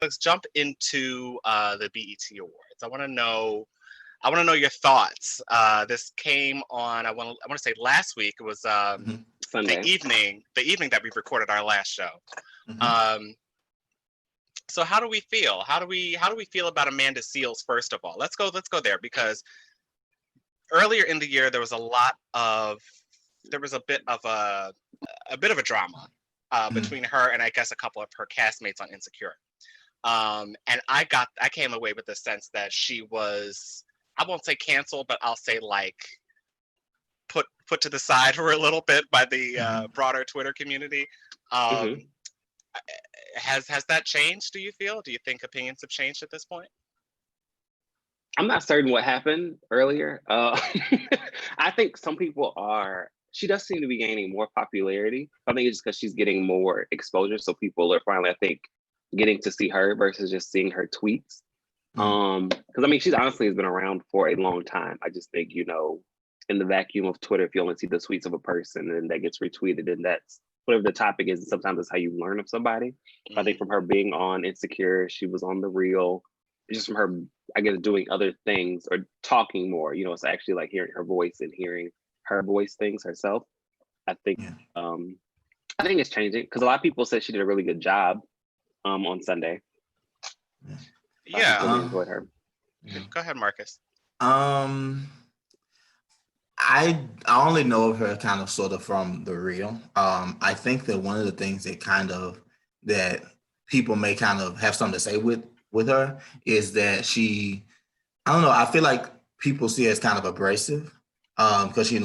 let's jump into the BET Awards. I want to know your thoughts. This came on. I want to say last week. It was Sunday. The evening that we recorded our last show. So how do we feel? How do we feel about Amanda Seales? First of all, let's go there, because earlier in the year there was a bit of a drama between her and I guess a couple of her castmates on Insecure. And I came away with the sense that she was, I won't say canceled, but I'll say like put to the side for a little bit by the broader Twitter community. Has that changed, do you feel? Do you think opinions have changed at this point? I'm not certain what happened earlier. I think some people she does seem to be gaining more popularity. I think it's just because she's getting more exposure. So people are finally, I think, getting to see her versus just seeing her tweets. Because I mean, she's honestly has been around for a long time. I just think, in the vacuum of Twitter, if you only see the tweets of a person and that gets retweeted, and that's whatever the topic is, and sometimes that's how you learn of somebody. I think from her being on Insecure, she was on The Real, just from her, I guess, doing other things or talking more, it's actually like hearing her voice and hearing her voice things herself. I think it's changing because a lot of people said she did a really good job on Sunday. Yeah. I really enjoyed her. Go ahead, Marcus. I only know of her kind of sort of from The Real. I think that one of the things that people may kind of have something to say with her is that I don't know, I feel like people see her as kind of abrasive because she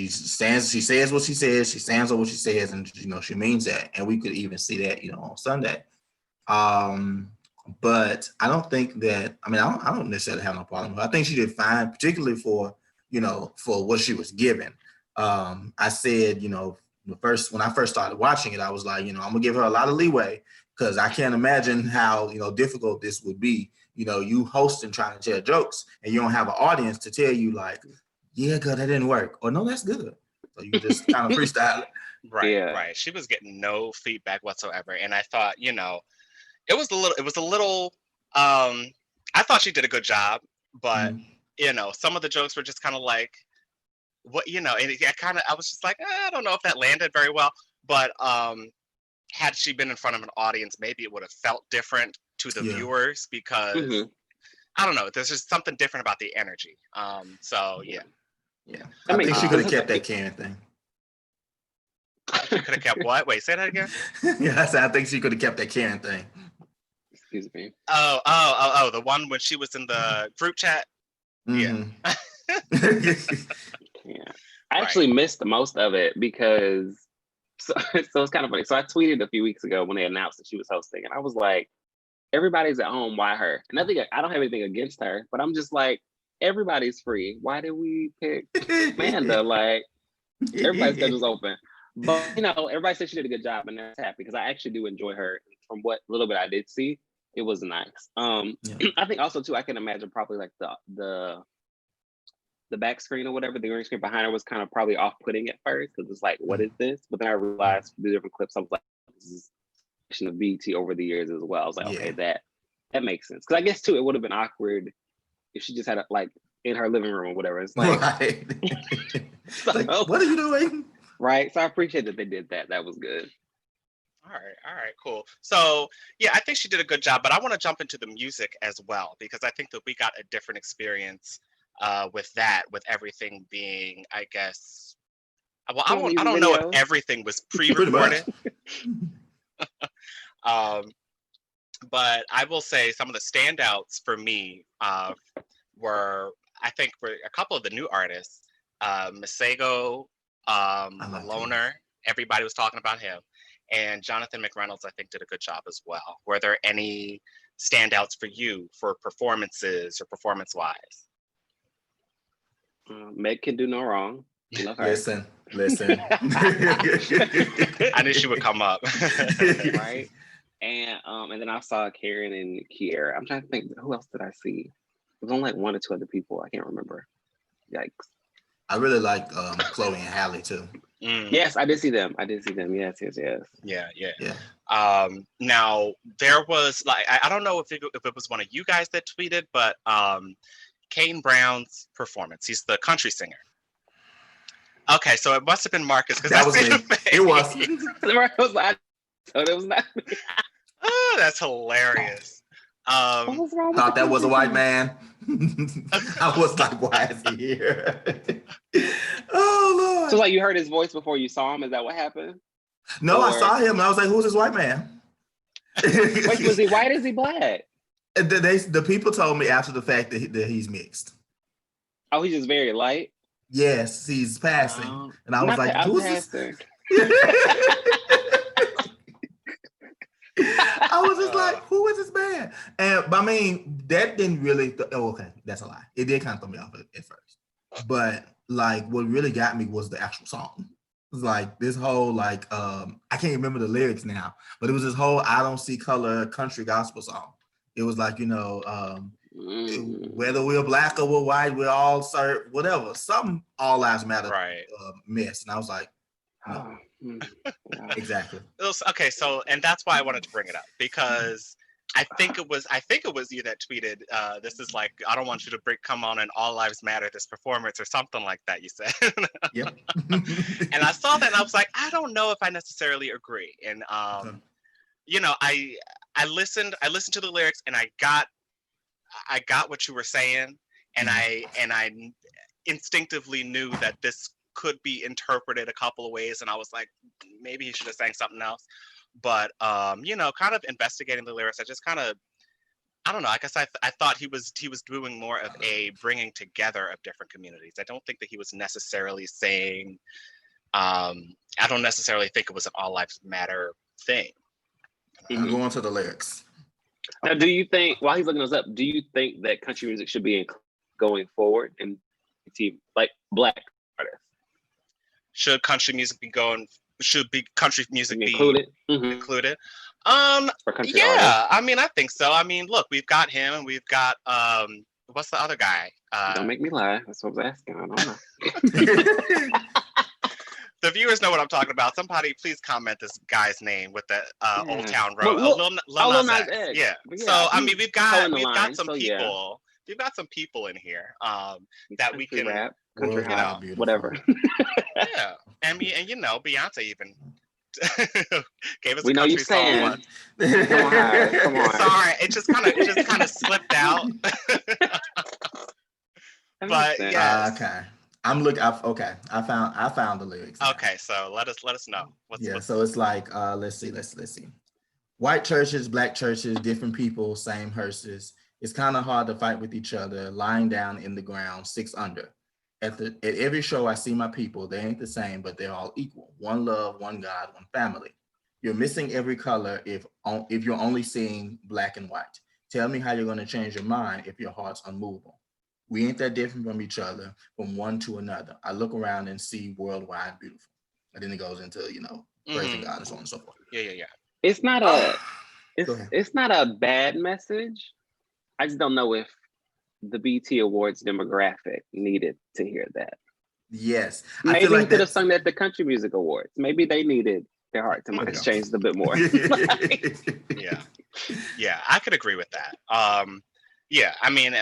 says what she says, she stands on what she says, and she means that, and we could even see that on Sunday. But I don't think that, I don't necessarily have no problem with her. I think she did fine, particularly for what she was given. I said, when I first started watching it, I was like, I'm gonna give her a lot of leeway because I can't imagine how, difficult this would be. You hosting, trying to tell jokes, and you don't have an audience to tell you like, yeah, good, that didn't work, or no, that's good. So you just kind of freestyle it. Right. She was getting no feedback whatsoever, and I thought, it was a little. I thought she did a good job, but some of the jokes were just kind of like, what, and I was just like, I don't know if that landed very well. But had she been in front of an audience, maybe it would have felt different to the viewers because I don't know. There's just something different about the energy. So yeah. I think she could have kept that Karen thing. She could have kept what? Wait, say that again. I think she could have kept that Karen thing. Excuse me. Oh, the one when she was in the group chat. Yeah. I actually missed most of it because so it's kind of funny. So I tweeted a few weeks ago when they announced that she was hosting, and I was like, everybody's at home, why her? And I don't have anything against her, but I'm just like, everybody's free. Why did we pick Amanda? Like, everybody's schedule's open. But everybody said she did a good job, and that's happy because I actually do enjoy her. From what little bit I did see, it was nice. I think also too, I can imagine probably like the back screen or whatever, the green screen behind her was kind of probably off-putting at first because it's like, what is this? But then I realized the different clips, I was like, this is of BT over the years as well. I was like, okay, that makes sense. Because I guess too, it would have been awkward if she just had it like in her living room or whatever. It's like, like, what are you doing? Right. So I appreciate that they did that. That was good. All right, cool. So yeah, I think she did a good job, but I want to jump into the music as well because I think that we got a different experience with everything being, I guess. Well, I don't know if everything was pre-recorded. But I will say some of the standouts for me were a couple of the new artists, Masego, Loner. Everybody was talking about him, and Jonathan McReynolds. I think did a good job as well. Were there any standouts for you for performances or performance-wise? Meg can do no wrong. Love her. Listen. I knew she would come up. Right. And then I saw Karen and Kiera. I'm trying to think, who else did I see? It was only like one or two other people. I can't remember. Yikes. I really liked Chloe and Halle too. Yes, I did see them. Yes. Yeah. Yeah. Now there was like I don't know if it was one of you guys that tweeted, but Kane Brown's performance. He's the country singer. Okay, so it must have been Marcus because That was me. It was. It was not me. Oh, that's hilarious. What was wrong with Thought the that was a white country man. I was like, why is he here? Oh Lord. So like you heard his voice before you saw him? Is that what happened? No, I Or- saw him and I was like, who's this white man? Wait, was he white? Is he black? The people told me after the fact that he's mixed. Oh, he's just very light. Yes, he's passing. And I was like, I'm who's this? passing. I was just like, who is this man? And I mean, that didn't really, okay, that's a lie. It did kind of throw me off at first. But like, what really got me was the actual song. It was like this whole, like, I can't remember the lyrics now, but it was this whole I don't see color country gospel song. It was like, whether we're black or we're white, we're all serve, whatever, some all lives matter Right. mess. And I was like, no. Exactly. Okay, so and that's why I wanted to bring it up because I think it was you that tweeted this is like I don't want you to come on and all lives matter this performance or something like that you said. Yep. And I saw that and I was like I don't know if I necessarily agree. And I listened to the lyrics and I got what you were saying and I instinctively knew that this could be interpreted a couple of ways and I was like maybe he should have sang something else, but kind of investigating the lyrics I just kind of I don't know, I guess I thought he was doing more of a bringing together of different communities. I don't think that he was necessarily saying I don't necessarily think it was an all lives matter thing. I'm going to the lyrics. Now, do you think, while he's looking us up, do you think that country music should be going forward and like black artists? Should country music be included? Included? For country yeah, artists? I mean, I think so. I mean, look, we've got him and we've got what's the other guy? Don't make me lie. That's what I was asking. I don't know. The viewers know what I'm talking about. Somebody please comment this guy's name with the Old Town Road. Lil Nas Nas X. X. Yeah. Yeah. So I mean, we've got some people. Yeah. We've got some people in here that we can rap, country rap, whatever. Yeah, and Beyonce even gave us we a know you country song saying. once. Come on. Sorry, it just kind of slipped out. But yes. Okay. I'm looking. Okay, I found the lyrics. Now. Okay, so let us know. So it's like let's see. White churches, black churches, different people, same hearses. It's kind of hard to fight with each other, lying down in the ground, 6 under. At every show, I see my people. They ain't the same, but they're all equal. One love, one God, one family. You're missing every color if you're only seeing black and white. Tell me how you're going to change your mind if your heart's unmovable. We ain't that different from each other, from one to another. I look around and see worldwide beautiful. And then it goes into, praising God and so on and so forth. Yeah. It's not it's not a bad message. I just don't know if the BT Awards demographic needed to hear that. Yes. Maybe he could have sung that at the Country Music Awards. Maybe they needed their hearts and minds changed a bit more. Yeah, I could agree with that. Yeah, I mean,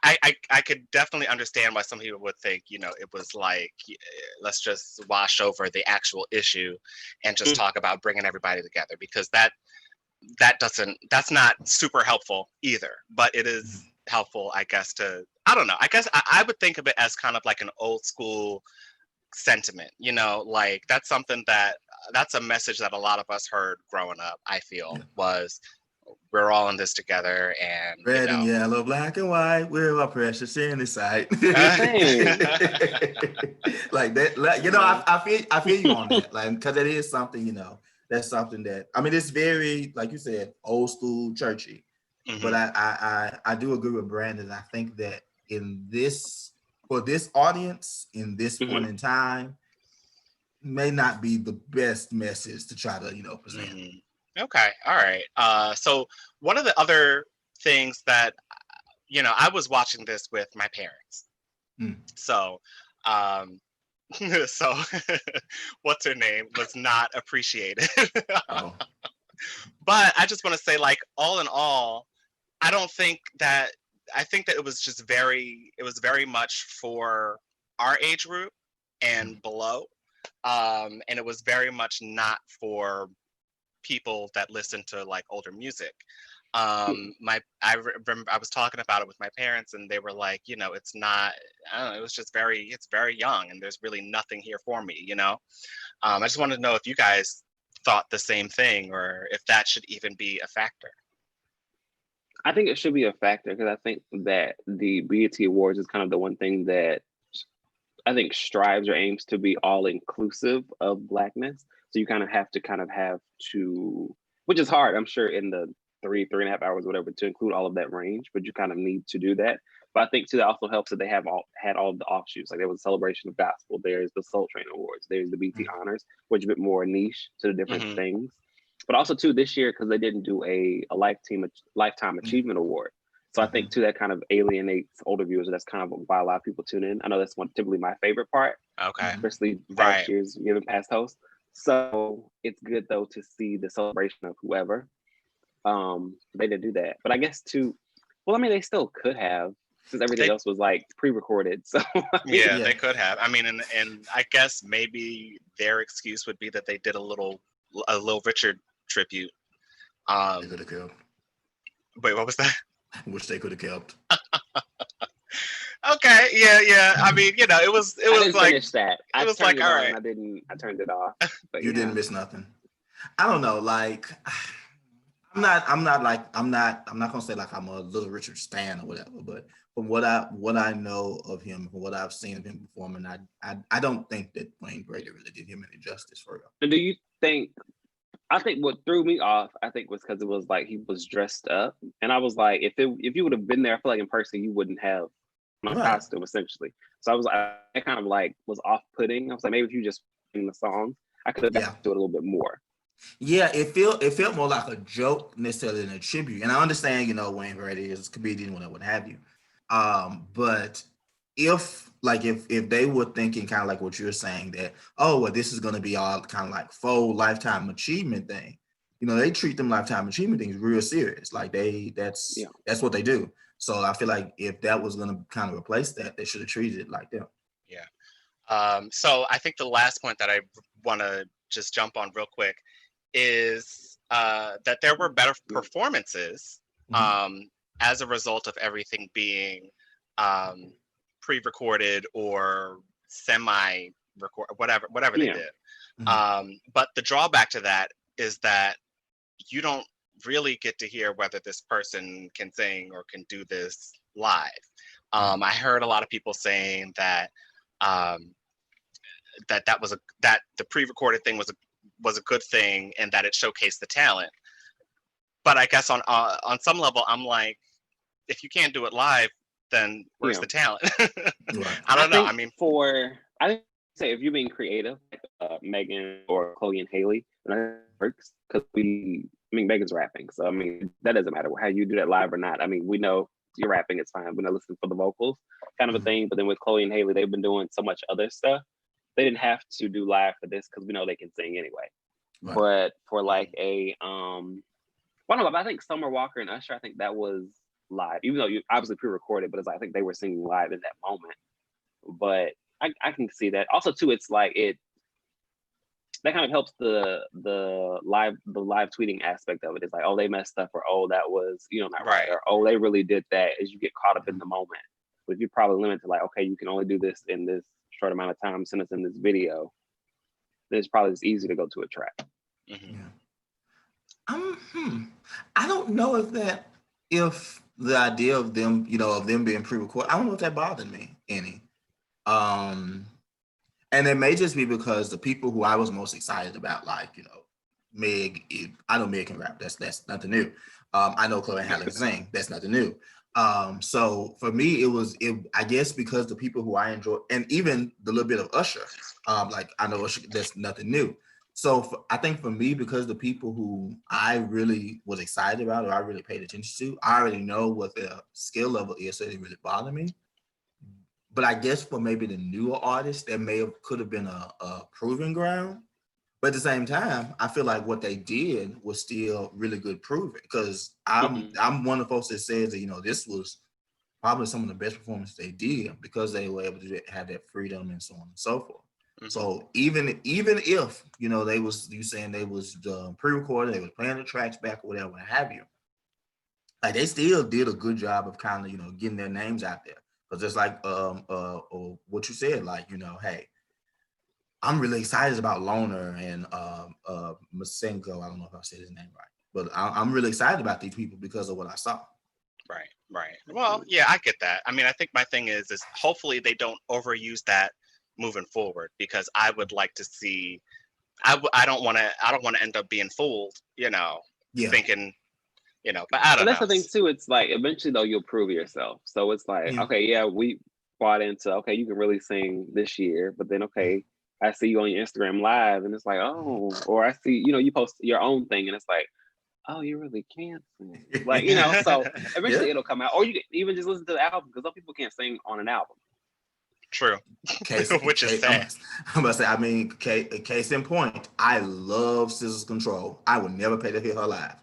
I could definitely understand why some people would think, it was like, let's just wash over the actual issue and just talk about bringing everybody together, because that's not super helpful either, but it is helpful, I guess, I don't know. I guess I would think of it as kind of like an old school sentiment, like that's a message that a lot of us heard growing up, I feel, was we're all in this together, and red and yellow, black and white, we're all precious in His sight. Like that, I feel you on that, like, because it is something, that's something that, I mean, it's very, like you said, old school churchy. But I do agree with Brandon. I think that for this audience in this point in time, may not be the best message to try to present. Okay, all right. So one of the other things that I was watching this with my parents. So So what's her name was not appreciated. Oh, But I just want to say, like, all in all, I don't think that I think that it was very much for our age group and below. And it was very much not for people that listen to like older music. Remember I was talking about it with my parents and they were like, you know, it's not, I don't know, it's very young and there's really nothing here for me, you know. I just wanted to know if you guys thought the same thing or if that should even be a factor. I think it should be a factor because I think that the BET Awards is kind of the one thing that I think strives or aims to be all inclusive of Blackness. So you have to, which is hard, I'm sure, in the 3.5 hours, whatever, to include all of that range, but you kind of need to do that. But I think too, that also helps that they had all of the offshoots. Like there was a celebration of gospel, there's the Soul Train Awards, there's the BT Honors, which is a bit more niche to the different things. But also too, this year, because they didn't do a lifetime achievement award. So I think too, that kind of alienates older viewers. And that's kind of why a lot of people tune in. I know that's typically my favorite part, Okay. especially past years, given past hosts. So it's good though to see the celebration of whoever. They didn't do that, but I guess too. Well, I mean, they still could have, since everything else was like pre-recorded. So I mean, yeah, they could have. I mean, and I guess maybe their excuse would be that they did a little Richard tribute. they could have kept. Wait, what was that? Which they could have kept. Okay, yeah. I mean, you know, it was I didn't like finish that. it was like, all right. I turned it off. But You didn't miss nothing. I don't know, like I'm not gonna say like I'm a Little Richard stan or whatever, but from what I know of him, from what I've seen of him performing, I don't think that Wayne Brady really did him any justice for real. Do you think? I think what threw me off, I think, was because it was like he was dressed up, and I was like, if you would have been there, I feel like in person you wouldn't have my costume essentially. So I was like, I kind of like was off-putting. I was like, maybe if you just sing the song, I could have got to it a little bit more. Yeah, it felt more like a joke necessarily than a tribute. And I understand, you know, Wayne Brady is a comedian, what have you. But if they were thinking kind of like what you're saying that, oh, well, this is going to be all kind of like full lifetime achievement thing, you know, they treat them lifetime achievement things real serious. Like that's what they do. So I feel like if that was going to kind of replace that, they should have treated it like that. Yeah. So I think the last point that I want to just jump on real quick is that there were better performances as a result of everything being pre-recorded or semi-record, whatever they did. But the drawback to that is that you don't really get to hear whether this person can sing or can do this live. I heard a lot of people saying that that the pre-recorded thing was a good thing and that it showcased the talent. But I guess on some level, I'm like, if you can't do it live, then where's the talent? I don't know. I mean, I say if you're being creative, like Megan or Chloe and Haley, that works because Megan's rapping, so I mean that doesn't matter how you do that live or not. I mean, we know you're rapping, it's fine. We're not listening for the vocals, kind of a thing. But then with Chloe and Haley, they've been doing so much other stuff. They didn't have to do live for this because we know they can sing anyway. Right. But for like I don't know, I think Summer Walker and Usher, I think that was live, even though you obviously pre-recorded, but it's like, I think they were singing live in that moment. But I can see that. Also, too, it's like that kind of helps the live tweeting aspect of it. It's like, oh, they messed up, or oh, that was not right, or oh, they really did that. As you get caught up in the moment, but if you're probably limited to like, okay, you can only do this in this short amount of time, send us in this video, then it's probably just easy to go to a track. I don't know if the idea of them, of them being pre-recorded, I don't know if that bothered me any. And it may just be because the people who I was most excited about, like, Meg, I know Meg can rap. That's nothing new. I know Chloe Haley can sing. That's nothing new. So for me, I guess because the people who I enjoy, and even the little bit of Usher, like I know Usher, that's nothing new. So I think for me, because the people who I really was excited about or I really paid attention to, I already know what their skill level is, so it didn't really bother me. But I guess for maybe the newer artists, that could have been a proving ground. But at the same time, I feel like what they did was still really good proving, because I'm one of the folks that says that, you know, this was probably some of the best performances they did because they were able to have that freedom and so on and so forth. So even if, you know, you saying they was pre-recorded, they was playing the tracks back or whatever, what have you, like they still did a good job of kind of, you know, getting their names out there. Because it's like what you said, like, you know, hey, I'm really excited about Loner and Masenko. I don't know if I said his name right, but I'm really excited about these people because of what I saw. Right. Well, yeah, I get that. I mean, I think my thing is hopefully they don't overuse that moving forward, because I would like to see. I don't want to end up being fooled, you know, thinking, you know. But I don't know. But that's the thing too. It's like eventually though you'll prove yourself. So it's like, okay, yeah, we bought into, okay, you can really sing this year, but then okay, I see you on your Instagram live, and it's like, oh, or I see, you know, you post your own thing, and it's like, oh, you really can sing, like, you know. So eventually it'll come out, or you can even just listen to the album, because some people can't sing on an album. True. Which is sad. I'm about to say, I mean, case in point, I love Scissors Control. I would never pay to hear her live.